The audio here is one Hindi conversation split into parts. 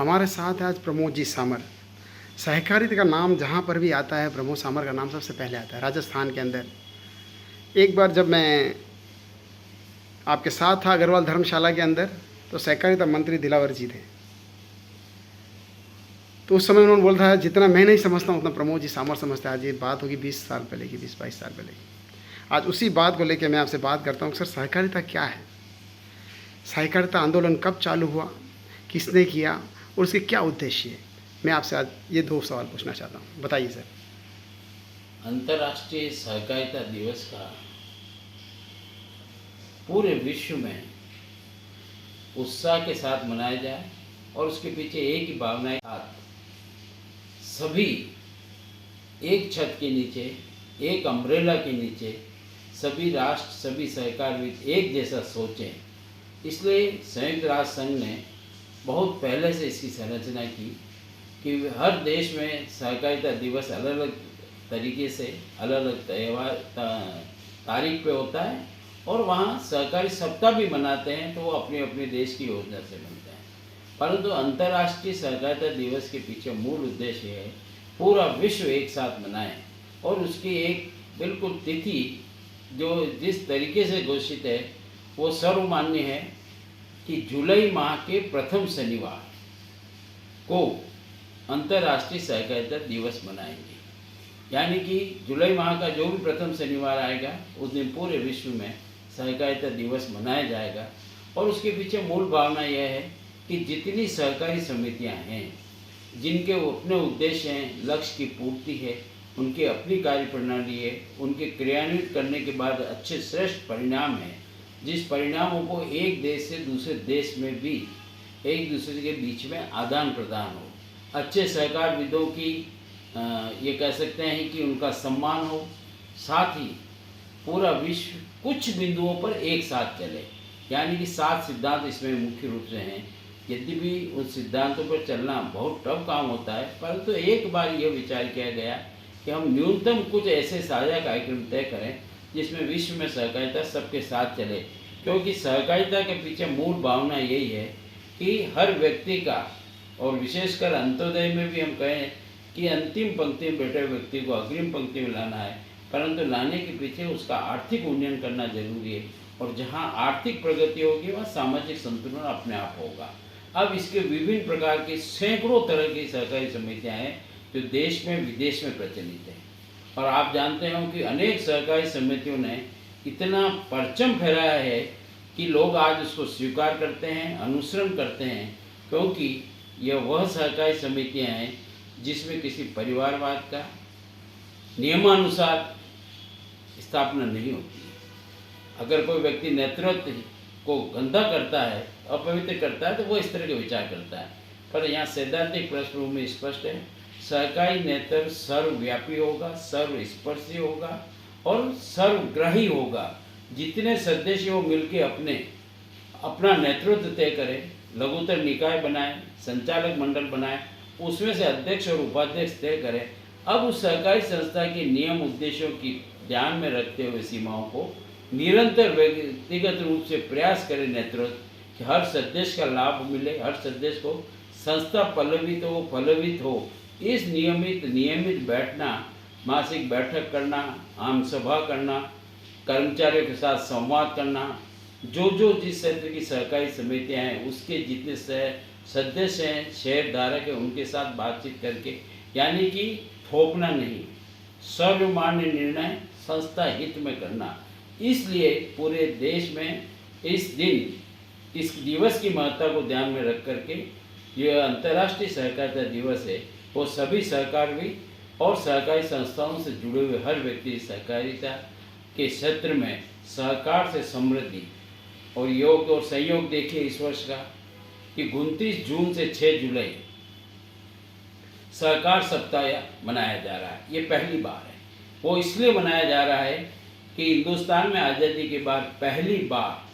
हमारे साथ है आज प्रमोद जी सामर। सहकारिता का नाम जहाँ पर भी आता है प्रमोद सामर का नाम सबसे पहले आता है। राजस्थान के अंदर एक बार जब मैं आपके साथ था अग्रवाल धर्मशाला के अंदर, तो सहकारिता मंत्री दिलावर जी थे। तो उस समय उन्होंने बोला था जितना मैं नहीं समझता हूँ उतना प्रमोद जी सामर समझता है। आज ये बात होगी 20 साल पहले की, 20-22 साल पहले की। आज उसी बात को लेकर मैं आपसे बात करता हूँ। सर, सहकारिता क्या है? सहकारिता आंदोलन कब चालू हुआ, किसने किया और उसके क्या उद्देश्य है? मैं आपसे आज ये 2 सवाल पूछना चाहता हूँ, बताइए सर। अंतर्राष्ट्रीय सहकारिता दिवस का पूरे विश्व में उत्साह के साथ मनाया जाए और उसके पीछे एक ही भावना है, सभी एक छत के नीचे, एक अम्ब्रेला के नीचे सभी राष्ट्र, सभी सहकारविद एक जैसा सोचें। इसलिए संयुक्त राष्ट्र संघ ने बहुत पहले से इसकी संरचना की कि हर देश में सहकारिता दिवस अलग अलग तरीके से, अलग अलग त्यौहार तारीख पे होता है और वहाँ सहकारी सप्ताह भी मनाते हैं, तो वो अपने अपने देश की योजना से बनते हैं। परंतु अंतर्राष्ट्रीय सहकारिता दिवस के पीछे मूल उद्देश्य है पूरा विश्व एक साथ मनाए और उसकी एक बिल्कुल तिथि जो जिस तरीके से घोषित है वो सर्वमान्य है कि जुलाई माह के प्रथम शनिवार को अंतर्राष्ट्रीय सहकारिता दिवस मनाएंगे। यानी कि जुलाई माह का जो भी प्रथम शनिवार आएगा उस दिन पूरे विश्व में सहकारिता दिवस मनाया जाएगा। और उसके पीछे मूल भावना यह है कि जितनी सहकारी समितियां हैं जिनके अपने उद्देश्य हैं, लक्ष्य की पूर्ति है, उनकी अपनी कार्य प्रणाली है, उनके क्रियान्वित करने के बाद अच्छे श्रेष्ठ परिणाम हैं, जिस परिणामों को एक देश से दूसरे देश में भी एक दूसरे के बीच में आदान प्रदान हो, अच्छे सहकारविदों की ये कह सकते हैं कि उनका सम्मान हो, साथ ही पूरा विश्व कुछ बिंदुओं पर एक साथ चले। यानी कि 7 सिद्धांत इसमें मुख्य रूप से हैं। यद्यपि उन सिद्धांतों पर चलना बहुत टफ काम होता है, परंतु एक बार यह विचार किया गया कि हम न्यूनतम कुछ ऐसे साझा कार्यक्रम तय करें जिसमें विश्व में सहकारिता सबके साथ चले। क्योंकि सहकारिता के पीछे मूल भावना यही है कि हर व्यक्ति का, और विशेषकर अंत्योदय में भी हम कहें कि अंतिम पंक्ति में बैठे व्यक्ति को अग्रिम पंक्ति में लाना है, परंतु लाने के पीछे उसका आर्थिक उन्नयन करना जरूरी है। और जहाँ आर्थिक प्रगति होगी वहाँ सामाजिक संतुलन अपने आप होगा। अब इसके विभिन्न प्रकार की सैकड़ों तरह की सहकारी समितियाँ हैं जो देश में विदेश में प्रचलित हैं। और आप जानते हो कि अनेक सहकारी समितियों ने इतना परचम फहराया है कि लोग आज उसको स्वीकार करते हैं, अनुसरण करते हैं, क्योंकि यह वह सहकारी समितियाँ हैं जिसमें किसी परिवारवाद का नियमानुसार स्थापना नहीं होती है। अगर कोई व्यक्ति नेतृत्व को गंदा करता है, अपवित्र करता है, तो वो इस तरह के विचार करता है। पर यहाँ सैद्धांतिक पृष्ठभूमि में स्पष्ट है, सहकारी नेतृत्व सर्वव्यापी होगा, सर्वस्पर्शी होगा और सर्वग्राही होगा। जितने सदस्य वो मिलके अपना नेतृत्व तय करें, लघुतर निकाय बनाए, संचालक मंडल बनाए, उसमें से अध्यक्ष और उपाध्यक्ष तय करें। अब उस सहकारी संस्था के नियम उद्देश्यों की ध्यान में रखते हुए सीमाओं को निरंतर व्यक्तिगत रूप से प्रयास करें नेतृत्व कि हर सदस्य का लाभ मिले, हर सदस्य को संस्था फलवित हो। इस नियमित बैठना, मासिक बैठक करना, आम सभा करना, कर्मचारियों के साथ संवाद करना, जो जिस क्षेत्र की सहकारी समितियां हैं उसके जितने सदस्य हैं, शेयर धारक हैं, उनके साथ बातचीत करके, यानी कि थोपना नहीं, सर्वमान्य निर्णय संस्था हित में करना। इसलिए पूरे देश में इस दिवस की महत्ता को ध्यान में रख करके यह अंतर्राष्ट्रीय सहकारिता दिवस है। वो सभी सहकारविद और सहकारी संस्थाओं से जुड़े हुए हर व्यक्ति सहकारिता के क्षेत्र में सहकार से समृद्धि और योग और सहयोग देखिए इस वर्ष का कि 29 जून से 6 जुलाई सहकार सप्ताह मनाया जा रहा है। ये पहली बार है। वो इसलिए मनाया जा रहा है कि हिंदुस्तान में आज़ादी के बाद पहली बार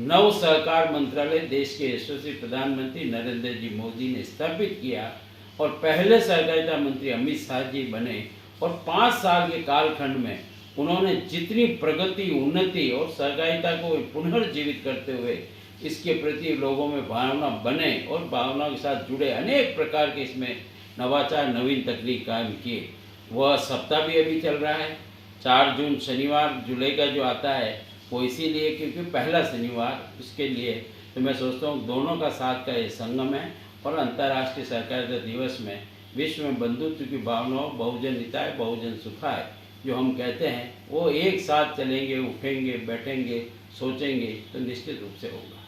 नव सहकार मंत्रालय देश के यशस्वी प्रधानमंत्री नरेंद्र जी मोदी ने स्थापित किया और पहले सहकारिता मंत्री अमित शाह जी बने। और 5 साल के कालखंड में उन्होंने जितनी प्रगति, उन्नति और सहकारिता को पुनर्जीवित करते हुए इसके प्रति लोगों में भावना बने और भावना के साथ जुड़े अनेक प्रकार के इसमें नवाचार नवीन तकनीक कायम किए। वह सप्ताह भी अभी चल रहा है। 4 जून शनिवार जुलाई का जो आता है वो इसीलिए क्योंकि पहला शनिवार, उसके लिए तो मैं सोचता हूँ दोनों का साथ का ये संगम है। और अंतर्राष्ट्रीय सहकारिता दिवस में विश्व में बंधुत्व की भावनाओं, बहुजन हिताय बहुजन सुखाय जो हम कहते हैं, वो एक साथ चलेंगे, उठेंगे, बैठेंगे, सोचेंगे तो निश्चित रूप से होगा।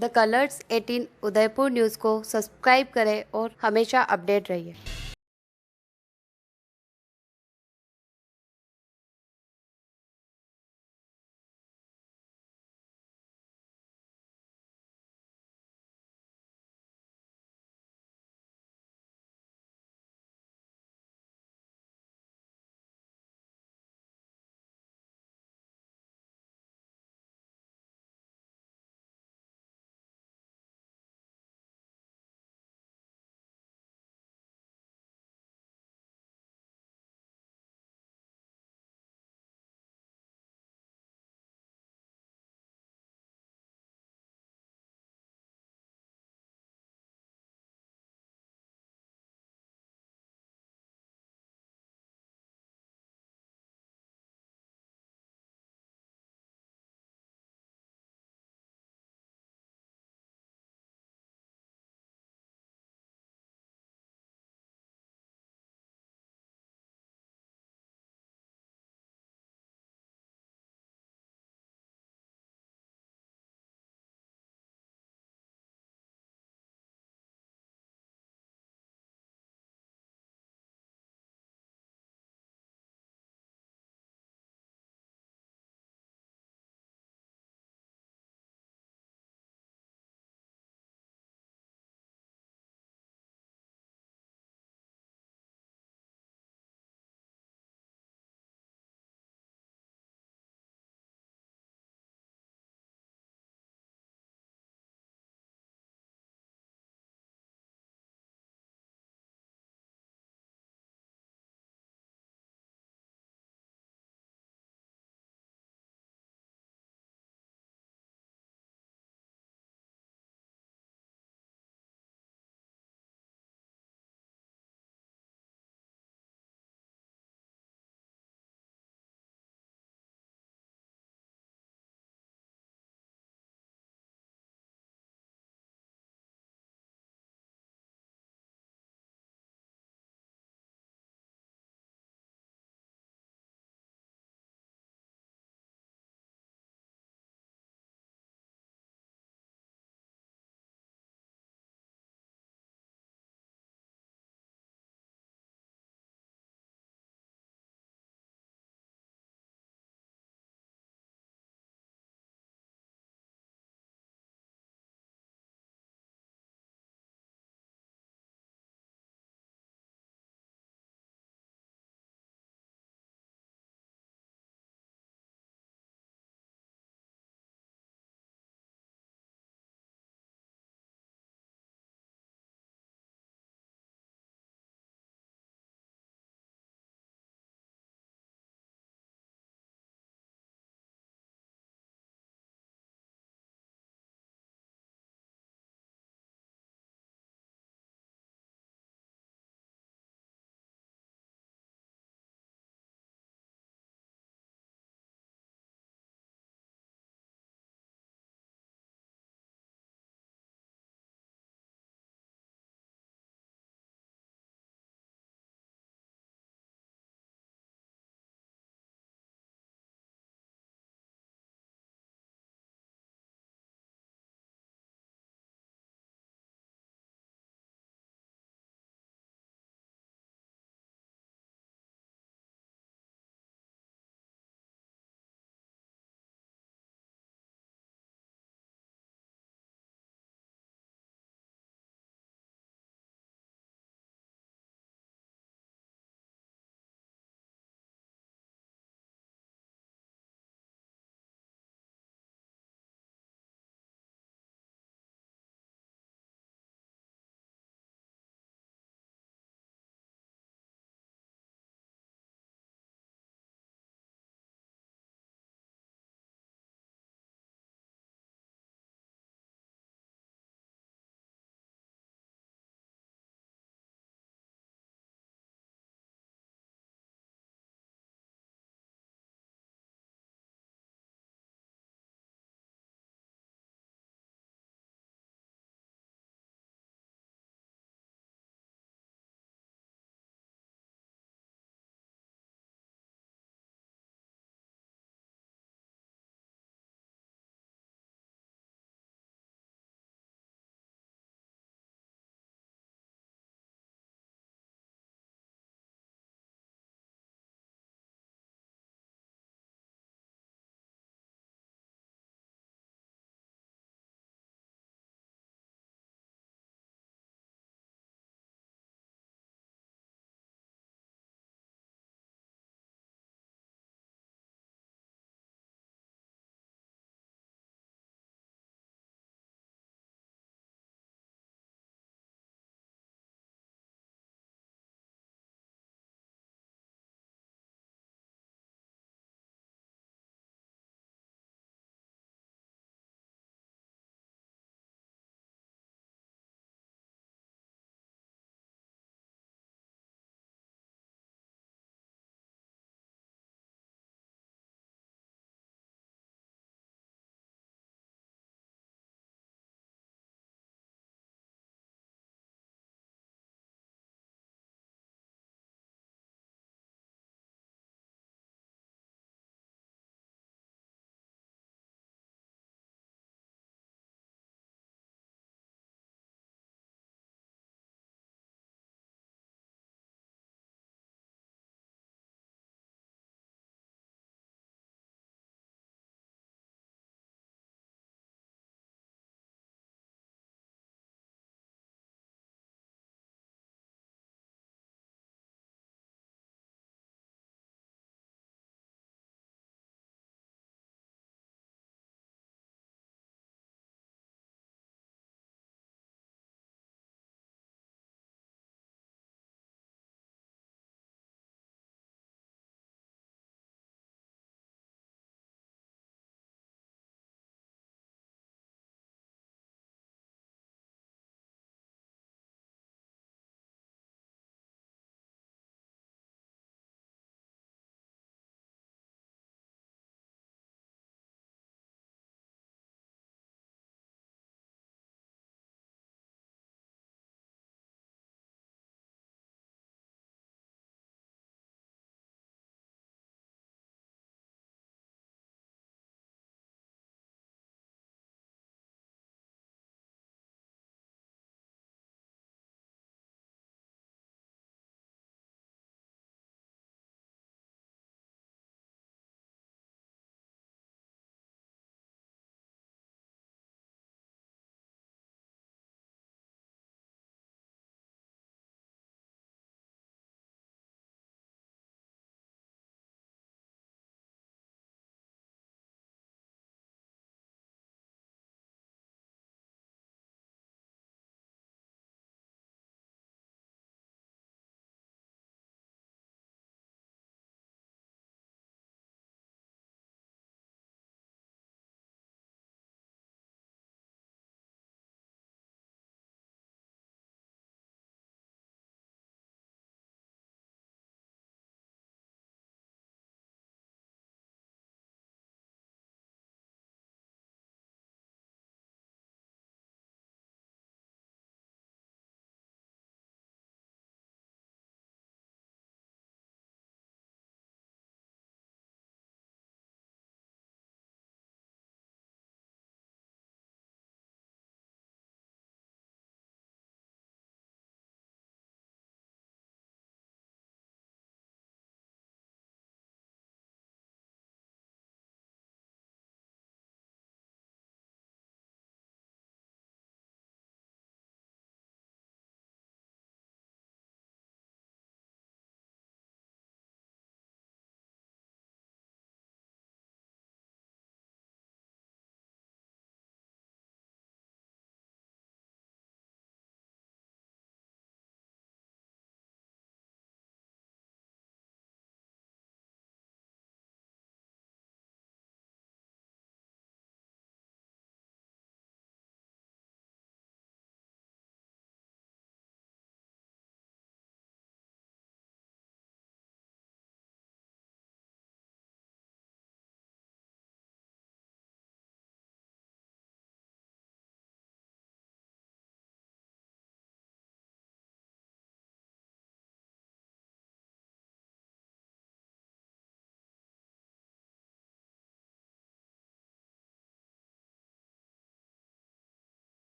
द कलर्स 18 उदयपुर न्यूज़ को सब्सक्राइब करें और हमेशा अपडेट रहिए।